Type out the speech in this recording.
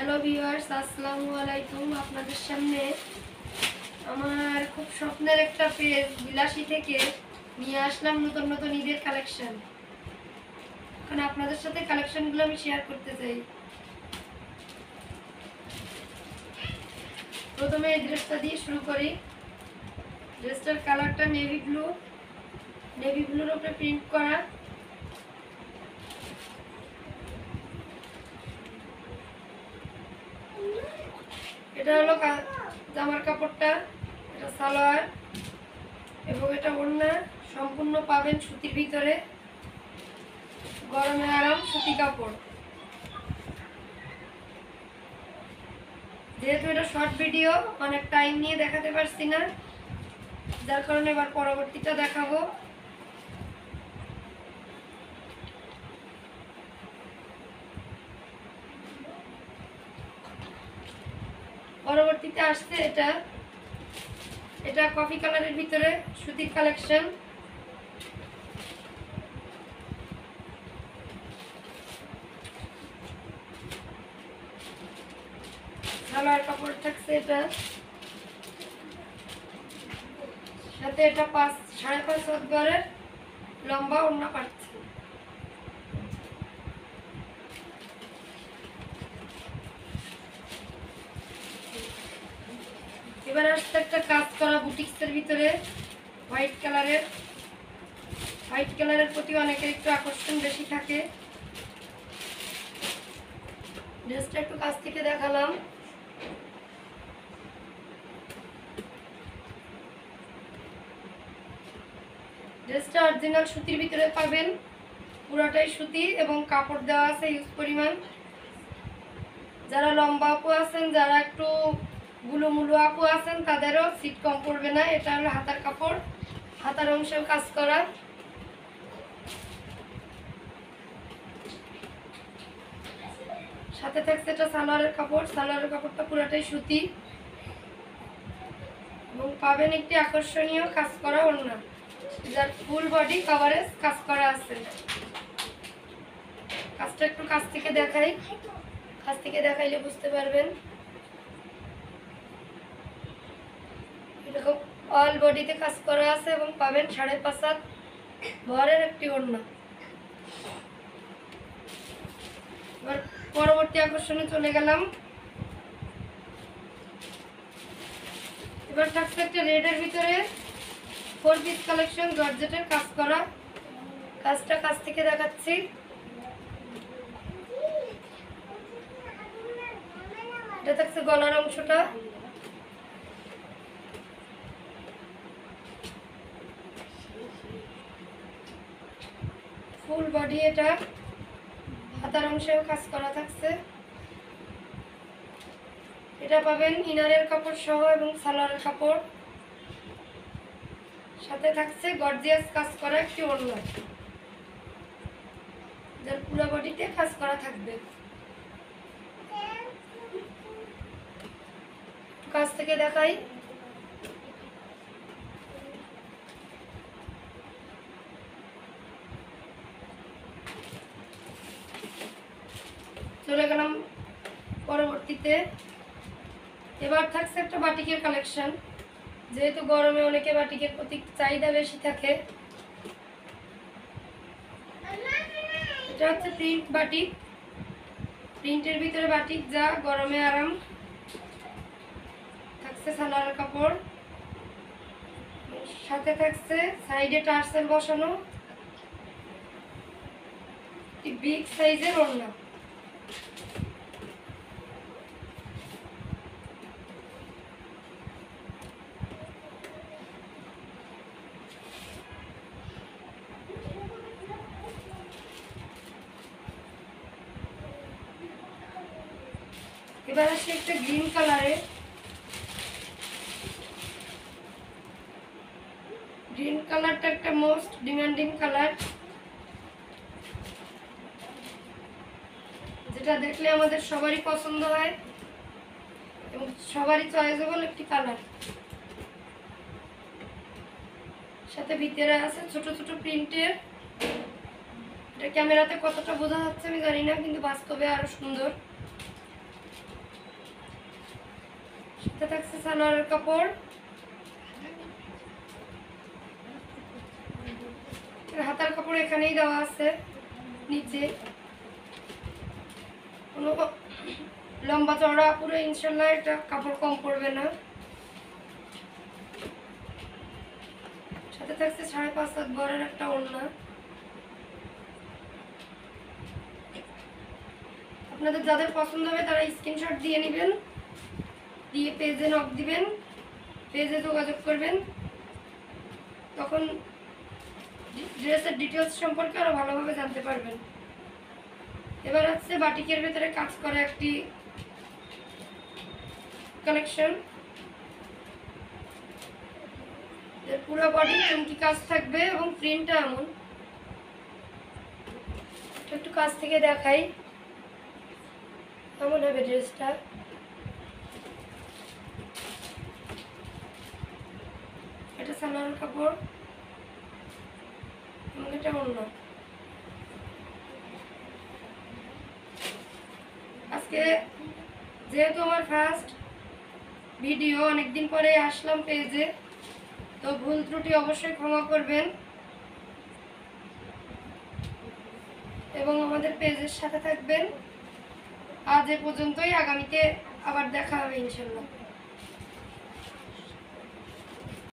Hello viewers, আসসালামু আলাইকুম। আপনাদের সামনে আমার খুব স্বপ্নের একটা পেজ বিলাসী থেকে নিয়ে আসলাম নতুন নতুন ঈদের কালেকশন। এখন আপনাদের সাথে কালেকশনগুলো আমি শেয়ার করতে চাই। প্রথমে এই ড্রেসটা দিয়ে শুরু করি। ড্রেসটার কালারটা নেভি ব্লুর উপরে প্রিন্ট করা। এটা হলো জামার কাপড়টা, এটা সালোয়ার এবং এটা ওড়না। সম্পূর্ণ পাবেন সুতির ভিতরে, গরমে আরাম সুতি কাপড়। যেহেতু এটা শর্ট ভিডিও, অনেক টাইম নিয়ে দেখাতে পারছি না, যার কারণে এবার পরবর্তীটা দেখাবো। পরবর্তীতে আসছে এটা কফি কালারের ভিতরে সুতির কালেকশন। সালোয়ার কাপড় থাকছে এটা, সাথে এটা 5.5 হাত গড়ের লম্বা ওড়না পাচ্ছে। এবার আসছে একটা কাজ করা বুটিক্সের ভিতরে হোয়াইট কালারের প্রতি অনেকের একটু আকর্ষণ বেশি থাকে। ড্রেসটা একটু কাছ থেকে দেখালাম। ড্রেসটা অরিজিনাল সুতির ভিতরে পাবেন, পুরোটাই সুতি এবং কাপড় দেওয়া আছে ইউজ পরিমাণ। যারা লম্বা আপু আছেন, যারা একটু গুলুমুলু আপু আছেন, তাদেরও সিট কম পড়বে না। এটা হলো হাতার কাপড়, হাতার অংশেও কাজ করা। সাথে থাকছে এটা সালোয়ারের কাপড়টা পুরোটাই সুতি এবং পাবেন একটি আকর্ষণীয় কাজ করা ওড়না, যার ফুল বডি কভারেজ কাজ করা আছে। কাজটা একটু কাছ থেকে দেখাইলে বুঝতে পারবেন। এরকম অল বডিতে কাজ করা আছে এবং পাবেন 5.5 হাত ভরের একটি ওড়না। এবার পরবর্তী আকর্ষণে চলে গেলাম। এবার থাকছে একটা রেডের ভিতরে 4 পিস কালেকশন, জর্জেটের কাজ করা। কাজটা কাছ থেকে দেখাচ্ছি। এটা থাকছে গলার অংশটা, ফুল বডি। এটা হাতার অংশেও কাজ করা থাকছে। এটা পাবেন ইনারের কাপড় সহ এবং সালোয়ারের কাপড়। সাথে থাকছে গর্জিয়াস কাজ করা একটি ওড়না, যার পুরো বডিতে কাজ করা থাকবে। কাছ থেকে দেখাই। চলে গেলাম পরবর্তীতে। এবার থাকছে একটা বাটিকের কালেকশন। যেহেতু গরমে অনেকে বাটিকের প্রতি চাহিদা বেশি থাকে, এটা হচ্ছে প্রিন্ট বাটিক। প্রিন্টের ভিতরে বাটিক, যা গরমে আরাম। থাকছে সালোয়ারের কাপড়, সাথে থাকছে সাইডে টার্সেল বসানো বিগ সাইজের ওড়না। এবার আসছে একটা গ্রিন কালারের। গ্রিন কালারটা একটা মোস্ট ডিমান্ডিং কালার, যেটা দেখলে আমাদের সবারই পছন্দ হয় এবং সবারই চয়েসেবল একটি কালার। সাথে ভিতরে আছে ছোট ছোট প্রিন্টের। এটা ক্যামেরাতে কতটা বোঝা যাচ্ছে আমি জানি না, কিন্তু বাস্তবে আরো সুন্দর। সাথে থাকছে সালোয়ারের কাপড়, হাতার কাপড় এখানেই দেওয়া আছে নিচে। কোনো লম্বা চওড়া পুরো ইনশাল্লাহ এটা কাপড় কম পড়বে না। সাথে থাকছে 5.5 হাত বড়ের একটা ওড়না। আপনাদের যাদের পছন্দ হবে তারা স্ক্রিনশট দিয়ে নেবেন, দিয়ে পেজে নক দিবেন, পেজে যোগাযোগ করবেন, তখন ড্রেসের ডিটেলস সম্পর্কে আরো ভালোভাবে জানতে পারবেন। এবার হচ্ছে বাটিকের ভেতরে কাজ করা একটি কালেকশন। এর পুরো বডি চুমকি কাজ থাকবে এবং প্রিন্টটা এমন। একটু কাছ থেকে দেখাই, কেমন হবে ড্রেসটা। এটা সালোয়ার কাপড় এবং এটা ওড়না। আজকে যেহেতু আমার ফার্স্ট ভিডিও, অনেকদিন পরে আসলাম পেজে, তো ভুল ত্রুটি অবশ্যই ক্ষমা করবেন এবং আমাদের পেজের সাথে থাকবেন। আজ এ পর্যন্তই, আগামীতে আবার দেখা হবে ইনশাল্লাহ।